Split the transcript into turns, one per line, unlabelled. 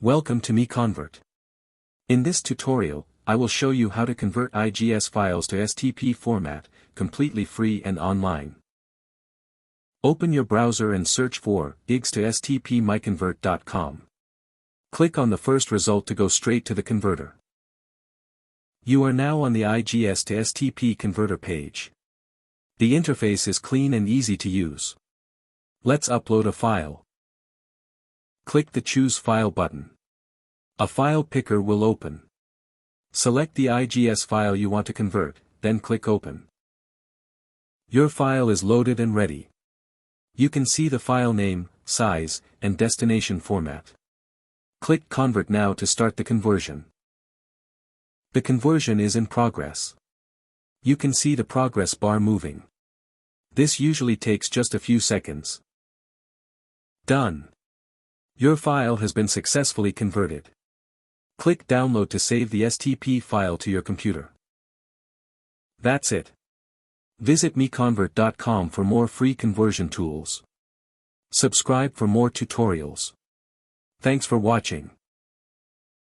Welcome to MiConvert. In this tutorial, I will show you how to convert IGS files to STP format, completely free and online. Open your browser and search for IGS to STP MiConvert.com. Click on the first result to go straight to the converter. You are now on the IGS to STP converter page. The interface is clean and easy to use. Let's upload a file. Click the Choose File button. A file picker will open. Select the IGS file you want to convert, then click Open. Your file is loaded and ready. You can see the file name, size, and destination format. Click Convert now to start the conversion. The conversion is in progress. You can see the progress bar moving. This usually takes just a few seconds. Done. Your file has been successfully converted. Click Download to save the STP file to your computer. That's it. Visit MiConvert.com for more free conversion tools. Subscribe for more tutorials. Thanks for watching.